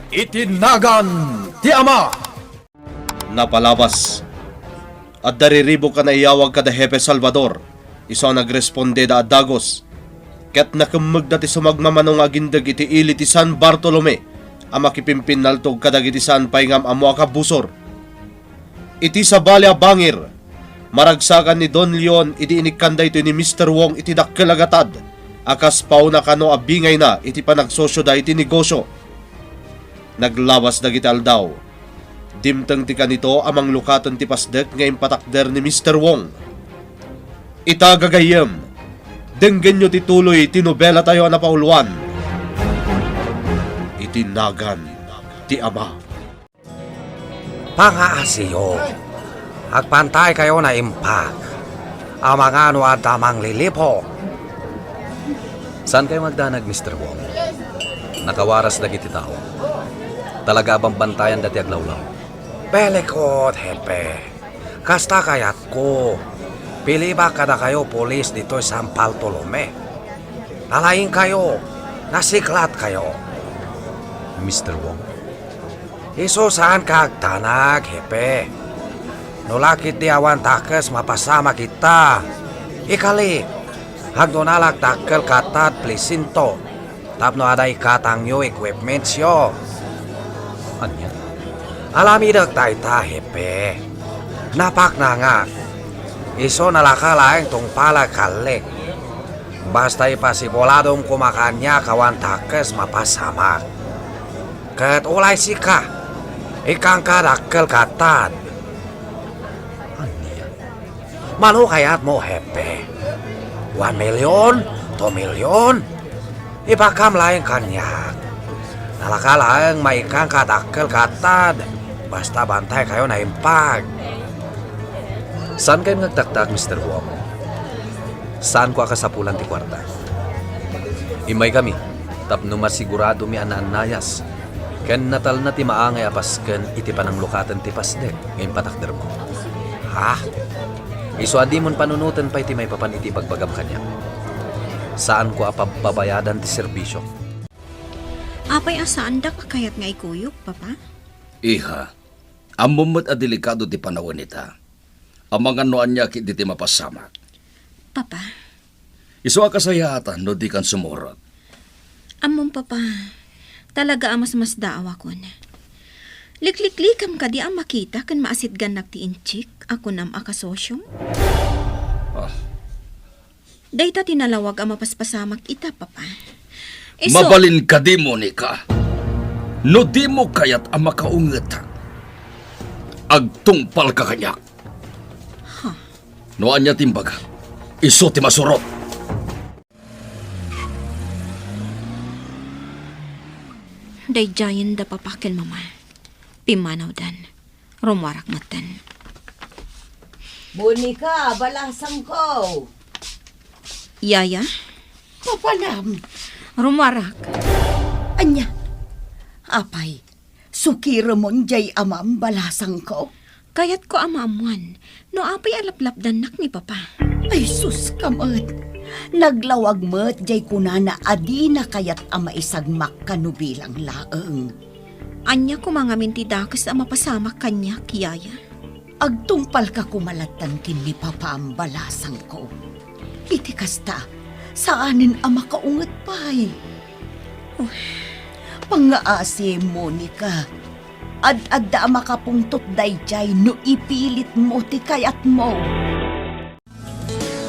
Itinagan ti Ama. Napalabas. At dariribo ka na iyawag kada Hepe Salvador. Iso nagresponde da Dagos. Ket nakamagda ti sumagmamanong agindag iti ili ti San Bartolome. Ang makipimpin naltog kadag iti San Paingam amo akabusor. Iti sa balya bangir. Maragsakan ni Don Leon iti inikanda ito ni Mr. Wong iti dakkelagatad. Akas pauna kano abingay na iti panagsosyo da iti negosyo. Naglawas dagiti aldaw. Dimteng ti kanito amang lukatan ti pasdek nga impatakder ni Mr. Wong. Itagagayem, denggen nyo ti tuloy ti nobela tayo na pauluan. Itinagan ti Ama. Pangaasiyo, agpantay kayo na impag. Ang mga ano at tamang lilipo. Saan kayo magdanag, Mr. Wong? Nakawaras dagiti tao. Talaga bang bantayan dati aglawlaw? Pelikot, hepe. Kasta kayat ko. Pili ba kada kayo polis dito sa San Bartolome? Nalaing kayo. Nasiklat kayo. Mr. Wong? Iso saan ka agtanag, hepe? Nulakit di awan takes mapasama kita. Ikali, hagdo nalag takel katad plisinto. Tapno aday katangyo equipments yo. Anya? Alami tayo ta, hepe. Napak na nga. Iso nalakalaeng tong pala kalik. Basta ipasiboladong kumakanya kawan takes mapasamak. Ket ulay sika. Ikang kadakkel katad. Anya? Mano kayat mo, hepe? 1 million? 2 million? Ipakam laeng kanyak. Nalakalaeng maikang kadakkel katad. Basta bantay kayo na impag. Saan kayo nagtaktak, Mr. Wong? Saan ko akasapulan ti kwarta? Imay kami, tapno masigurado mi ananayas. Ken natal na ti maangay apasken iti panang lukatan ti pasdek, ngayon patakder mo. Ha? Iso adi mon panunutan pa iti may papan iti bagbagam kanya. Saan ko apababayadan ti serbisyo? Apay asaan da kakayat nga ikuyok, papa? Iha, amumot a delikado ti panawon ita. Ang mga noan niya kit ti mapasamak. Papa? Iso akasayatan no di kan sumurot. Among papa, talaga amas mas daawa ko na. Likliklikam ka di ang makita kan maasit ganak ti inchik, ako nam akasosyong. Ah. Dayta tinalawag ang mapaspasamak ita, papa. Mabalin ka di, Monica. No di mo kayat ang makaunget. Agtungpal ka kanyak. Huh? Noan niya timbaga. Iso ti masurot. Dayjayan da papakin, mama. Pimanaw dan. Rumwarak matan. Monica, balasang ko. Yaya? Papanam. Rumwarak. Anya, apay, sukira mon jay amam balasang ko. Kayat ko amamuan. No apay alaplap danak ni papa. Ay sus kamot. Naglawag met jay kunana adi na kayat ama isagmak kanubilang laeng. Anya ko mga mintidakas ang mapasamak kanya, kiyaya. Agtungpal ka kumalatan kin ni papa ang balasang ko. Iti kasta, saanin ang makaungat pa'y? Pangaasi, Monica. Ad-adda makapungtot dayjay no ipilit mo ti kayat mo.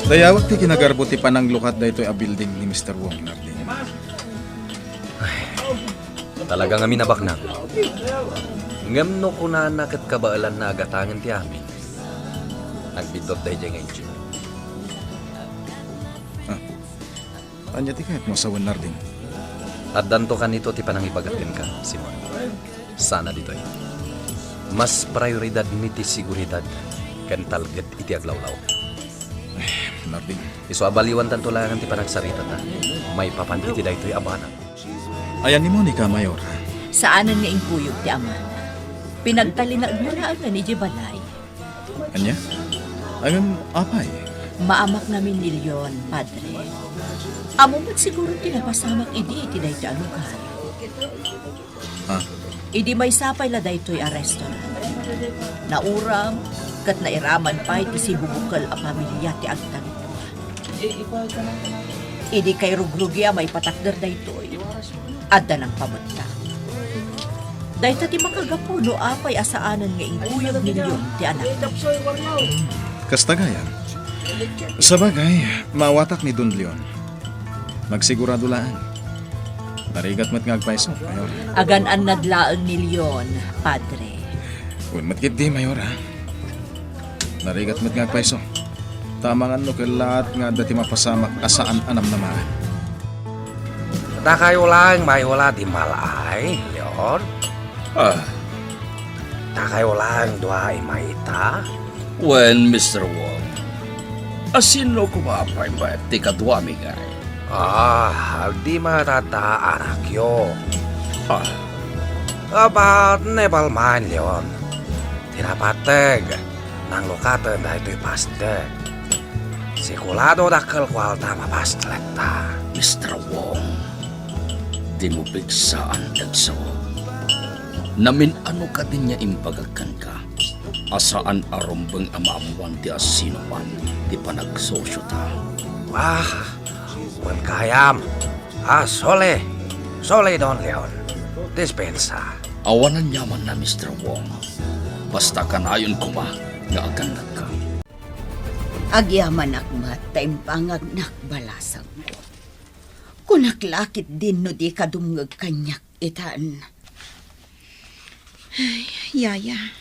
Dayawag ti kinagarbo ti panang lukat da ito a building ni Mr. Wong Nardin. Talagang amin nabak na. Ngam no kunana kat kabaalan na agatangan ti amin. Nagbidot dahi dyan ngayon. Anya ti kahit mo sa Nardin. At danto ka nito ti panangipagatin ka, Simon. Sana dito'y. Mas prioridad ni ti seguridad kan talget iti aglawlaw. Nardin. Iso abaliwan tanto lang ti panagsarita ta. May papan iti daytoy abana. Ayan ni Monica, Mayor. Saanan nga ingkuyog ti ama? Pinagtalinag mo na ang ni Jibalay. Anya? Ayun, apay. Maamak namin nilyon, padre. Amo mo't siguro tinapasamak idi iti dayta ang lugar. Ha? Idi may sapay la daytoy a restaurant. Nauram, kat nairaman pa iti si bubukal a pamilya ti agtanto. Idi kay rugrugi a may patakder daytoy. Adda ng pamutta. Dahil ti makagapo no apay asaanan nga inguyag milyon ti anak. Kastagayan. Sa bagay, mawatak ni Don Leon. Magsigurado lang. Narigat mat nga agpaiso, Mayor. Agan-an nadlaang milyon, padre. Kung matkit di, Mayor, ha? Narigat mat nga agpaiso. Tama nga no lahat nga dati mapasamak asaan anam naman. Da kayo lang may wala di malay, Leon. Da kayo lang dua imaita. When Mr. Wong, asino kumapay ba ti kadwa migay? Di matata anak yo. About nebal man, Leon. Tinapateg nang lokatan da ito'y paste. Sigurado dakal kwal tama pastleta. Mr. Wong, di mo bigsaan dagso. Namin ano ka din niya impagakan ka. Asaan arumbang amamuan ti asino man di panagsosyo ta. Wan kayam. Sole. Sole Don Leon. Dispensa. Awanan yaman na Mr. Wong. Basta kanayon kuma nga aganag ka. Agyaman akmat, taimpangag nakbalasang ko. Kunaklakit din no di kadumngag kanyak itan. Yaya,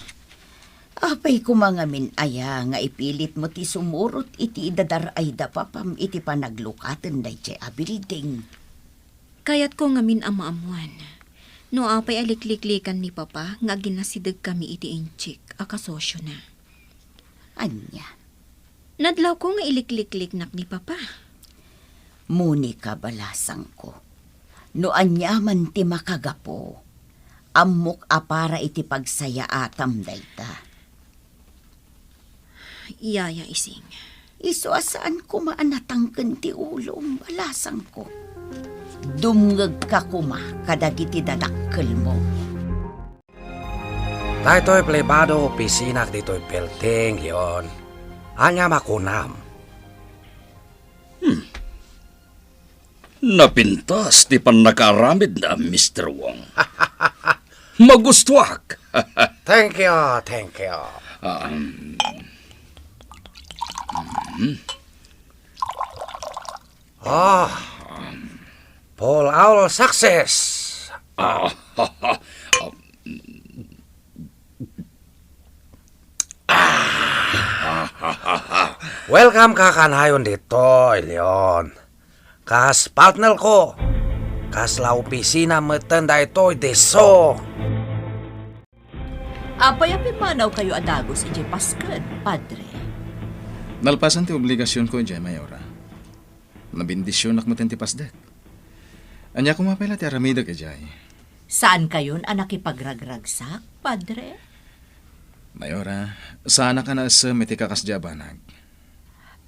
Apay kumangamin aya nga ipilit mo ti sumurot iti idadaray da papam iti panaglukaten day chay a building. kayat ko ngamin amaamuan. No apay alikliklikan ni Papa nga ginasidag kami iti inchik, akasosyo na. Anya, Nadlaw ko nga ilikliklik nak ni Papa. muni ka balasang ko. No anya man ti makagapo, amok apara iti pagsaya atam dayta. Yaya ising. Iso asaan ko maanatangken ti ulong balasang ko. Dumngeg ka kuma kadagiti dadakkel mo. Dahito'y plebado opisina dito'y building, Leon. Anya makunam. Napintas di pan nakaramid na Mr. Wong. Magustuak. Thank you, thank you. Paul Owl success. Welcome ka kanayon dito, Leon. Kas partner ko. Kas la opisina matanda ito, deso. Apay manaw kayo adagos iti Paskan, padre. Nalpasan ti obligasyon ko dyan, Mayora. Nabindisyon ak mo ti pasdet. Anya kumapela ti aramida ka dyan. Saan kayon anak ipagragragsak, padre? Mayora, sana ka na sa miti kakasjabanag.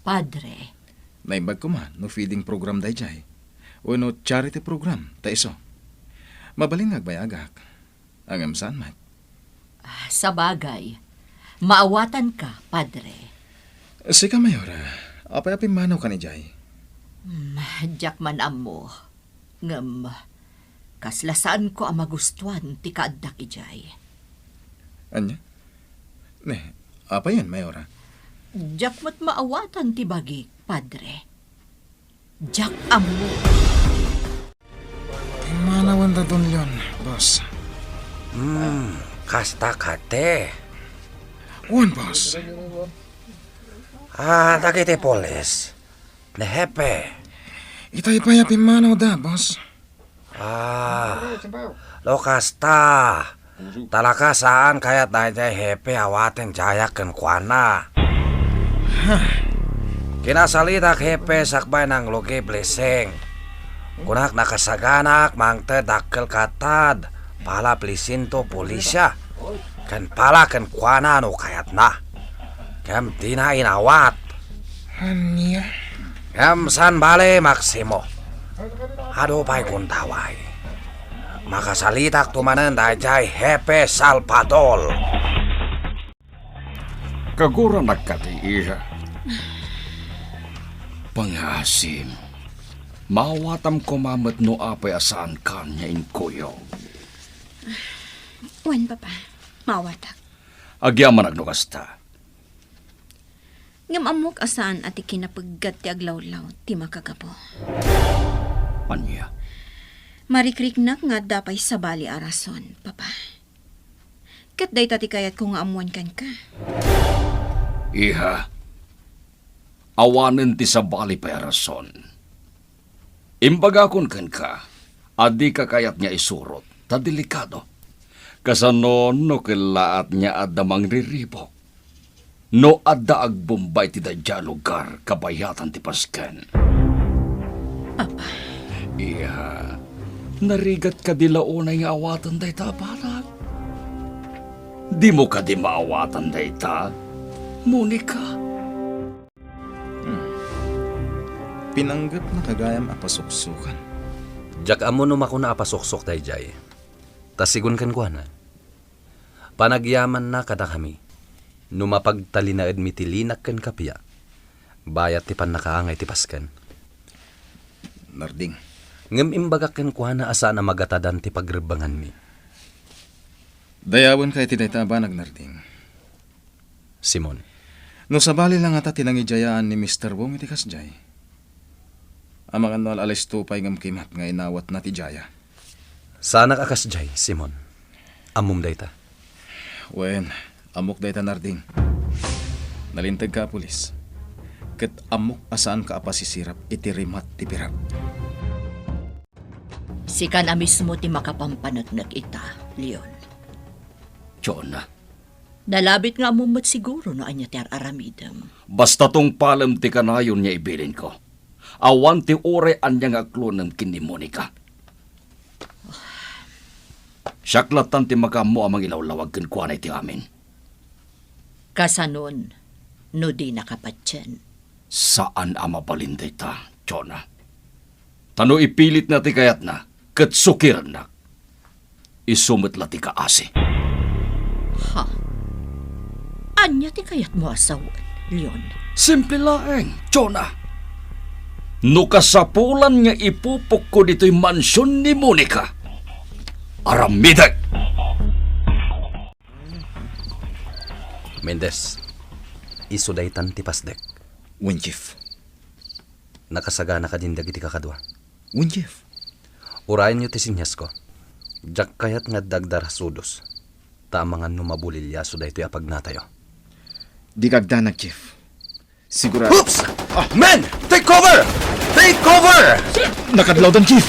Padre, Naimbag ko man, no feeding program day jay. O no charity program, ta iso. Mabaling agbayagak. Ang saan man. sa bagay, maawatan ka, padre. Sika, Mayora. Apay-apay manaw ka ni jay. Diyak man amo, ngam, kaslasaan ko ang magustuhan ti kaaddak ijay. Anya? Ne, apa yan, Mayora? Diyak mat maawatan ti bagi, padre. Diyak amo. Manawan da Don Leon, boss. Kasta kate. One, boss. Dagiti polis. Ne hepe. Itay payapin manaw da, boss. Lo kasta. Talaka saan kayat na jay hepe awaten jayak ken kuana. Kinasalidak hepe sakbay ng logi blessing. Kunak nakasaganak mangte dakkel katad. Pala plisinto polisya. Ken pala ken kuana no kayat na. Kem di na inawat. Anya? Kem san bale Maksimo. Ado pa'y kuntaway. Makasalitak tumanan dayjay Hepe Salvador. Kagura nagkatiiha. Pangasim. Mawatam ko mamat no apay asaan kanya inkuyo. Wan, Papa. Mawatak. Agyaman agnukasta. Ngam amok asaan at ikinapaggat ti aglawlaw ti makagapo. Anya? Marikriknak nga dapay sa bali arason, Papa. Kat day tati kayat kung amuan kan ka. Iha. Awanen ti sa bali pa rason. Imbagakon kan ka, adi ka kayat niya isurot, ta delikado. Kasano no kilaat niya adamang riribok. No adda agbumbay ti dadya lugar kabayatan ti pasken. Papa. Iha, narigat ka dilaunay nga awatan day ta, balag. Di mo ka di maawatan day ta, Monica. Pinanggap na kagayam apasuksukan. Jak amo no makuna apasuksok dayjay. Tasigun kan kwa na. Panagyaman na kada kami. Numapagtalinaed mitilinak kan kapya. Bayat ti panakaangay ti pasken. Narding, Ngem imbagak kan kwa na asa na magatadan ti pagrebangan mi. dayawan kay tinaytabanag, Narding. Simon. No sabali lang ata tinangijayaan ni Mr. Wong iti kasjay. Amangan no alis tupay ngam kimat nga inawat na ti Jaya. Sana kakasjay, Simon. Amum dayta. Wen, amok dayta, Narding. Nalintag ka, pulis. Ket amok asaan ka apasisirap iti rimat ti pirap. Sika na mismo ti makapampanagnak ita, Leon. Jonah, Nalabit nga amumot siguro no anya ti aramidem. basta tong palam ti kanayon niya ibilin ko. Awan ti ore anya nga klonam kini Monica. Siyaklatan ti makamo amang ilawlawag ken kuanay ti amin. Kasanon, no di nakapatyan. Saan amabalinday ta, Jonah? Tano ipilit na ti kayat na, ket sukiran na. Isumit la ti kaasi. Ha? Anya ti kayat mo asawan, Leon? Simple laeng, Jonah. No kasapulan nga ipupok ko dito'y mansyon ni Monica. Aramidag! Mendez. Isudaytan ti pasdek. Winchif. Nakasagana ka din dagiti kakadwa. Winchif. Urayan nyo ti sinyas ko. Jak kayat nga dagdar sudos. Tamangan no mabulilya so daytoy apag natayo. Di kagdanag, Chief. Sigurado. Oops! Men! Take cover! Take cover! Nakadlaw dan, Chief.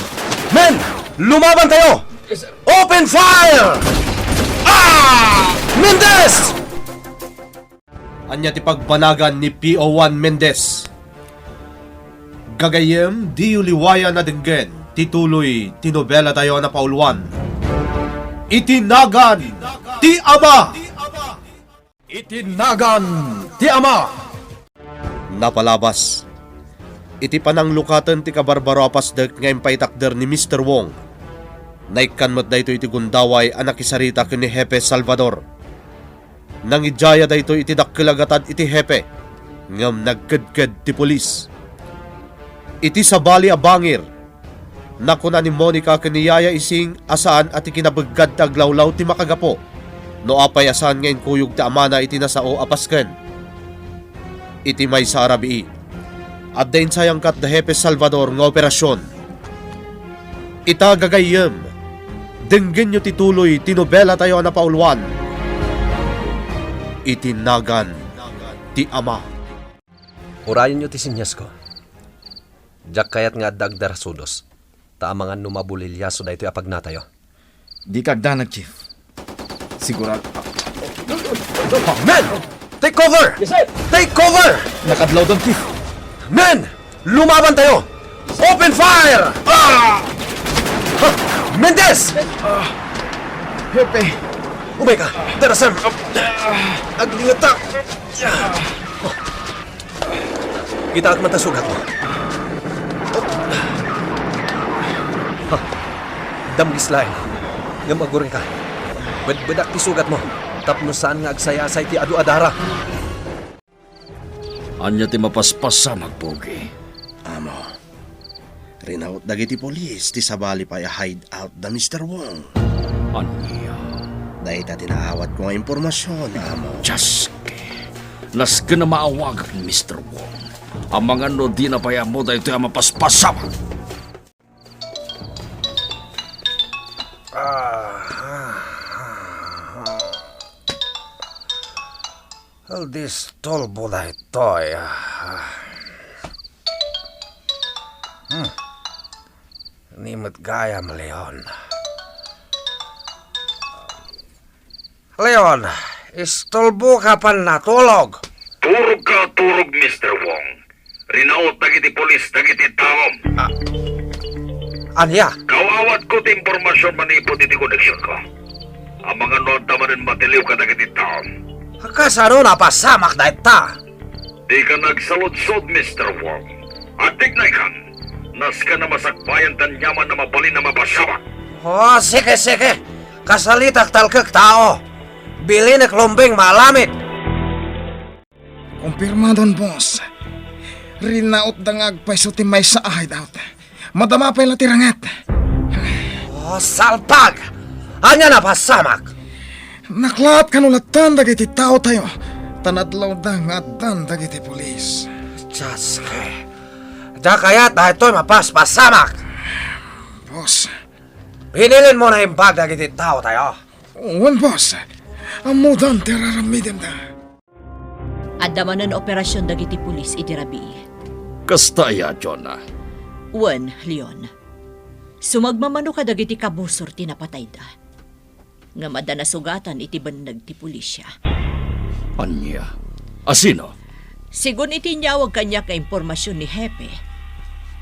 Men! Lumaban tayo! Open fire! Ah! Mendez! Anya ti pagbanagan ni PO1 Mendez. Gagayem di uliwaya na denggen, tituloy tinobela tayo na pauluan. Itinagan ti ama! Itinagan ti ama! Napalabas. Iti pananglukatan ti kabarbaro apasdek nga impaitakder ni Mr. Wong. Naikkan mat dayto iti gundaway anak isarita ken ni Hepe Salvador. Nangidjaya dayto iti dakkelagatan iti Hepe. Ngam nagkedked ti pulis. Iti sabali a bangir. Nakuna ni Monica ken ni Yaya Ising asaan at ikinabeggad ti aglawlaw ti makagapo. No apay asaan nga inkuyog ti amana iti nasao apasken. Iti may sa Arabii. At dain sayang kat da Hepe Salvador nga operasyon. Ita gagayem. Denggin nyo tituloy tinobela tayo na pauluan. Itinagan ti ama. Urayan nyo ti sinyas ko. Jak kayat nga dagdar sudos. Taamangan no mabulilya so daytoy apag natayo. Di kagdanag, Chief. Sigurado. Men! Take cover! Yes, sir! Take cover! Nakadlaw dan, Chief. Men! Lumaban tayo! Open fire! Ah! Ha! Mendez! Hepe. Umay ka! Tara, Sam! Aglingata! Kita at matasugat mo. Damgislay. Nga maguri ka. Bedbedak ti sugat mo. Tapno saan nga agsayasay ti adu adara. Anya ti mapaspasa magpugi. Amo, rinaut dagiti polis ti sabali pa hide out da Mr. Wong. Anya. Dahil ta tinaawat ko nga impormasyon, amo. Jaske. Nas ka na maawag ni Mr. Wong. Ang mga no di na paya mo dahil ito yung mapaspasa. Well, this tolbo na ito ay... Nimot gayam, Leon. Leon, istolbo ka pa natulog. Turog ka, turog, Mr. Wong. Rinaot dagiti polis, dagiti taom. Anya? Kawawat ko ti impormasyon manipot iti koneksyon ko. Ang mga nota manin matiliw ka dagiti taom. Kasano na pasamak na ita? Di ka nagsaludsod, Mr. Wong. At tignay kan, nas ka na masakbayan tan yaman na mabalin na mapasamak. Oh, sige, sige. Kasalitak talkak tao. Bili na klumbing malamit. Kumpirmadon, boss. Rinaot da nga agpaiso ti may sa hideout. Madama pa yung tirangat. Oh, salpag! Anya na pasamak? Naklat kanulatan dagiti tao tayo. Tanadlaw da nga dan dagiti polis. Jaske. Da kaya dahil ito'y mapaspasamak. Boss. Pinilin mo na yung bag na giti tao tayo. Uwan, boss. Amudan tiraramidem da. Adamanan operasyon dagiti pulis iti rabi. Kastaya, Jonah. Wen, Leon. Sumagmamano ka dagiti kabusor tinapatay da. Nga madana sugatan iti bandag ti pulisya. Anya. Asino? Sigun iti nyawag kanya ka impormasyon ni Hepe.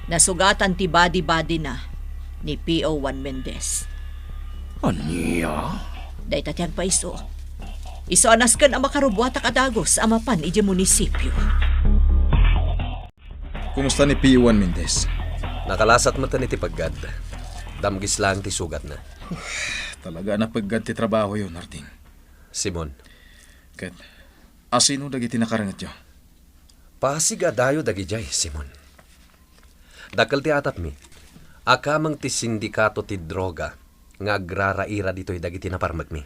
Nasugatan ti badi-badi na ni P.O. Juan Mendez. Anya. Day tatyag pa iso. Iso anas kan ang makarubwatak adagos amapan iti munisipyo. Kumusta ni P1 Mendez? Nakalasat mo iti paggad. Damgis lang ti sugat na. Talaga na paggad ti trabaho yun, Arting. Simon, Kat, asino dagiti nakarangat yo? pasiga dayo dagijay, Simon. Dakal ti atat mi. Akamang ti sindikato ti droga nga agraraira dito'y dagiti naparmag mi.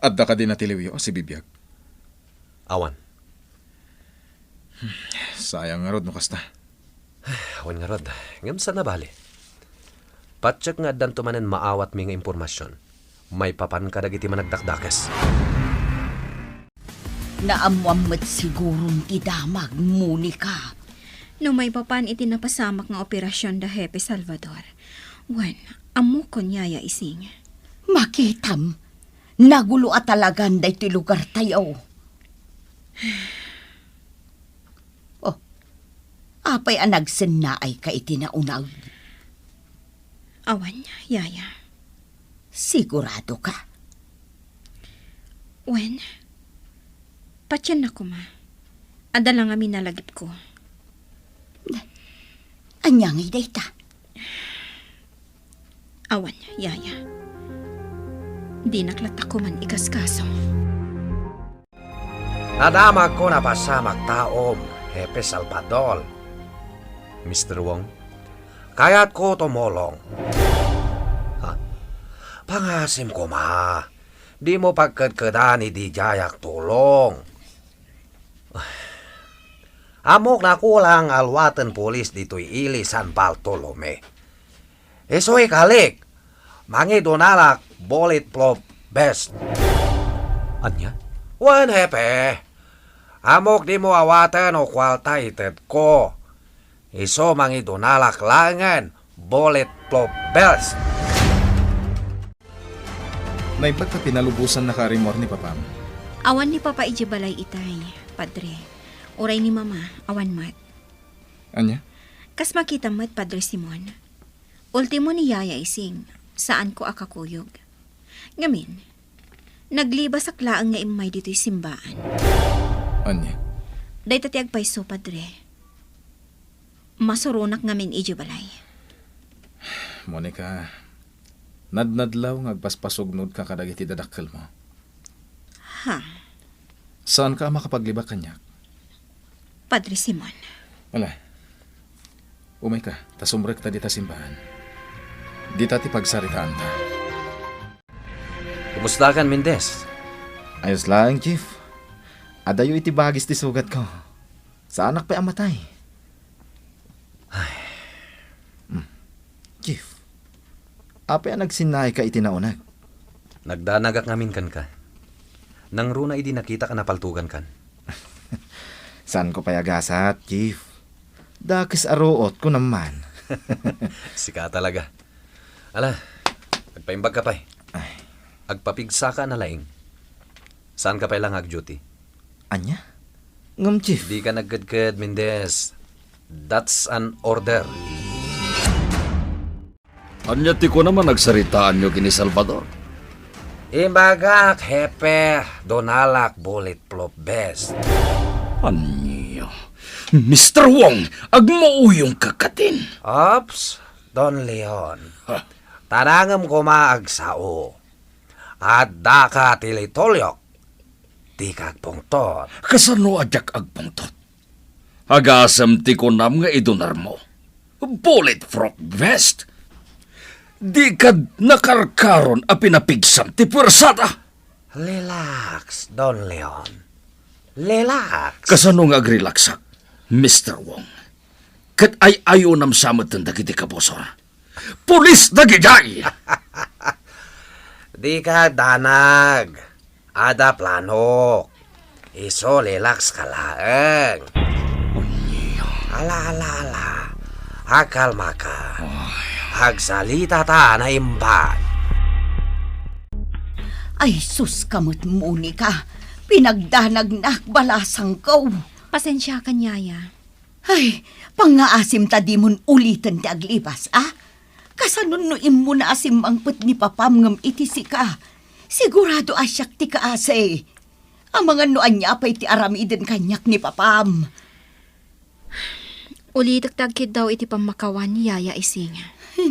At da ka din natiliw yo, si Bibiyag. Awan. Sayang nga rod no kasta. Awan nga rod. Ngam sa nabali. Patsak nga dan tumanen maawat mi nga impormasyon. May papan ka dagiti managdakdakas. Naamwamad sigurong idamag, Monica. No may papan iti napasamak nga operasyon da Hepe Salvador. Wen, amo ko niyaya ising. Makitam, nagulo at talagan da iti lugar tayo. Oh, apay anagsen na ay ka iti naunag. Awan, yaya. Sigurado ka? Wen, patyan na ko ma. Adala nga minalagip ko. Anyang idayta. Awan, yaya. Di naklata ko man ikaskaso. Nadama ko na pasamak taom, Hepe Salvador. Mr. Wong, kaya't ko tumulong. Ha? Pangasim ko ma, di mo pagkadkadani di jayak tulong. Amok na kulang alwatan polis dito'y ili San Bartolome. Iso'y kalik, mangi donalak bulletproof vest. Anya? Wan hepe, amok di mo awatan o kwaltaited ko. Iso mangi donalak langan bulletproof vest. Naimpat ka pinalubusan na karimor ni Papam. Awan ni Papa Ijibalay itay, padre. Uray ni Mama, awan mat. Anya? Kas makita mat, Padre Simon. Ultimo ni Yaya ising, saan ko akakuyog. Ngamin, naglibas aklaang nga imay dito'y simbaan. Anya? Day tatiag paiso, Padre. Masurunak ngamin Ijibalay. Monica, Nadnadlaw nga agpaspasugnod ka kadagiti dadakkel mo. Ha, Saan ka makapaglibak kanyak? Padre Simon. Wala. Umay ka, tasumrek ta di ta simbahan. Di ta ti pagsaritaan ta. Kumusta kan, Mendez? Ayos lang, Chief. Adayo iti bagis ti sugat ko. Sa anak pa'y amatay. Chief, apay nagsinay ka iti naunag. Nagdanagak ngamin kan ka. Nang runa idi nakita ka napaltugan kan. Saan ko pa'y agasat, Chief? Dakis aruot ko naman. Sika talaga. Ala, agpaimbag ka pa'y. Ay, Agpapigsa ka na laing. Saan ka pa'y lang ag-duty? anya? Ngam, Chief. Di ka nagkadkad, Mendez. That's an order. Anya ti ko naman nagsaritaan nyo kini Salvador. Imbagak, hepe, donalak, bulletproof vest. Anya? Mr. Wong, agmauyong kakatin. Ops, Don Leon. Tarangam ko maagsao. At daka tilitolyok. Di kagpungtot. Kasano adyak agpungtot? Agasam ti ko nam nga idunar mo. Bulletproof vest. Di kad nakarkaron a pinapigsam ti puwersada. Relax, Don Leon. Relax. Kasano nga agrilaksak, Mr. Wong? Kat ay ayo nam samatan dagiti kabosor. Pulis dagijay! Di ka danag. Ada plano. Iso relax ka laeng. Ala. Hakalma ka. Hagsalita ta na imbag. Ay, sus kamot muni ka. Pinagdanag na balasang ko. Pasensya ka, Yaya. Ay, pangaasim ta di mon ulitin ti aglibas, ah? Kasanunuin mo na asim ang put ni papam ngam itisi ka. Sigurado asyak ti kaase. Ang mga noan niya pa'y ti aramiden kanyak ni papam. Uli dagdagkid daw iti pamakawan ni Yaya Ising.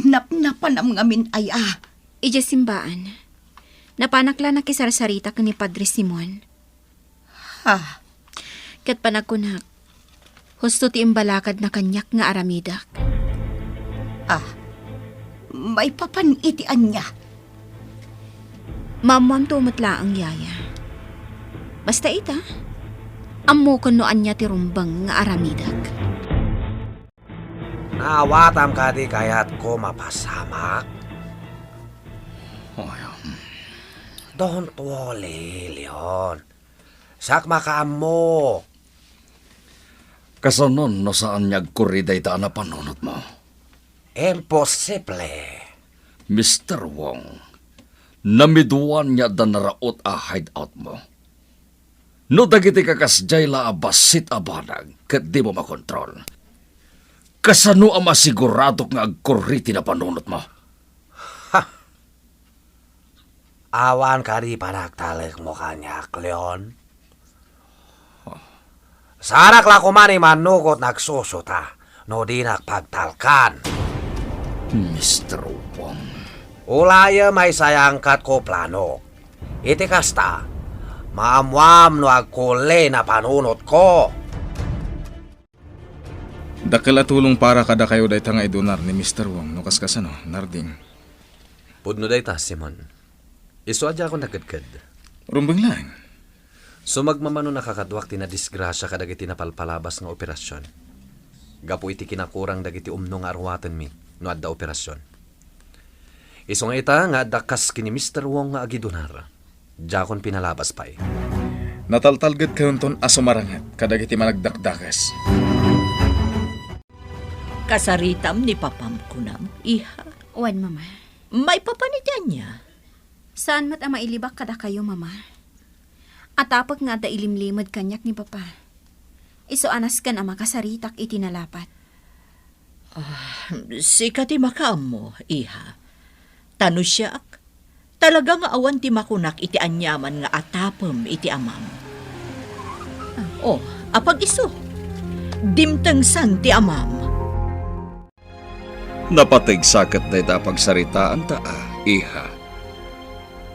Napnapanam ngamin ay ah. Ija simbaan. Napanakla na kisarsarita ka ni Padre Simon. Ha, Kat panagkunak, husto ti imbalakad na kanyak nga aramidak. may papanitian niya. Mamuam tumutla ang Yaya. Basta ita, ammo ko noan niya ti rumbang nga aramidak. Nawatam ka di kayat ko mapasamak. Don't worry, Leon. Sakma ka mo. Kasanon no saan niyag kuriday ta na panunot mo? Imposible. Mr. Wong, namiduan niya da naraot a hideout mo. No dagiti kakasjay la abasit abanag kat di mo makontrol. Kasano ang masiguradok nga agkuriti na panunot mo? Awan ka di panagtalik mo kanyak, Leon. Sarak la kumani manukot nagsusuta, no di nagpagtalkan. Mr. Wong, Ulaya may sayangkat ko plano. Iti kasta, maamwam no agkuli na panunot ko. Dakkel tulong para kada kayo day nga idunar ni Mr. Wong no kaskasano, narding. Pudno day ta, Simon. Iso adya ako nagkadkad. Rumbang lang. So magmamano nakakadwak ti na disgrasya kadagiti napalpalabas nga operasyon. Gapu iti kinakurang dagiti umno nga arwatan mi no adda operasyon. Iso nga ita nga adda kas kini Mr. Wong nga agidunar. Jakon pinalabas pa'y. Nataltalgad kayon ton asumarangat kadagiti managdakdakas. Kasaritam ni papam kunam, iha. Wan, Mama. May papanitian niya. Saan mat ang mailibak kada kayo, Mama? Atapag nga da ilimlimod kanyak ni Papa. Iso anas kan ang makasaritak itinalapat. Sika ti makaam mo, iha. Tano siyak. Talaga nga awan ti makunak iti anyaman nga atapem iti amam. Oh, apag iso. Dimteng san ti amam. napatig sakat na ita pagsaritaan ta Iha,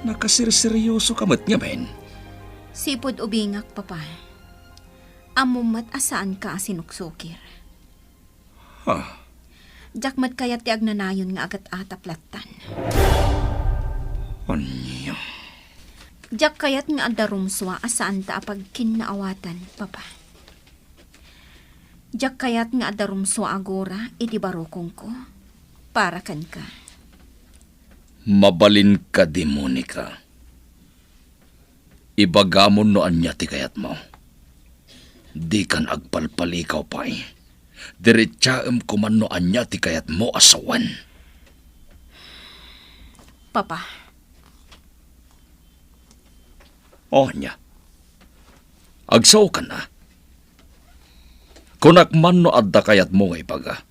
nakasirseryoso ka mat nga ben. Sipod ubingak, papa. Amumat asaan ka sinuksukir. Ha? Jakmat kayat ti agnanayon nga agat ataplatan. Anya? Jak kayat nga adarumswa asaan ta apag kinaawatan, papa. Jak kayat nga adarumswa agora iti barokong ko para kan ka. Mabalin ka di, Monica. Ibagamon no anya ti kayat mo. Di kan agpalpalikaw pa eh. Diretsaem kuman no anya ti kayat mo asawan. Papa, O nya. Agsaw ka na. Kunakman no adda kayat mo ngay baga.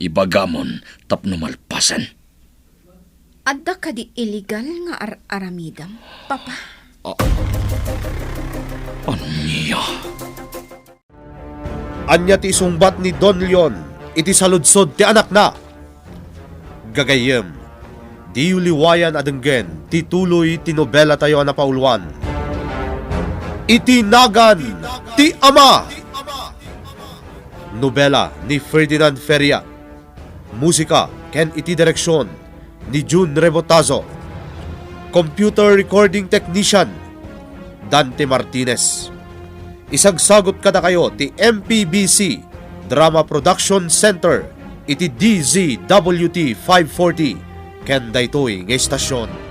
Ibagamon tapno malpasan. adda ka di illegal nga aramidam, papa. Anya? Anya ti isungbat ni Don Leon, iti saludsod ti anak na. Gagayem, di uliwayan adenggen, ti tuloy ti nobela tayo na pauluan. Itinagan ti Ama! Nobela ni Ferdinand Feria. Musika ken iti direksyon ni June Rebotazo. Computer recording technician Dante Martinez. Isagsagot kada kayo ti MPBC Drama Production Center iti DZWT 540 ken daytoy nga istasyon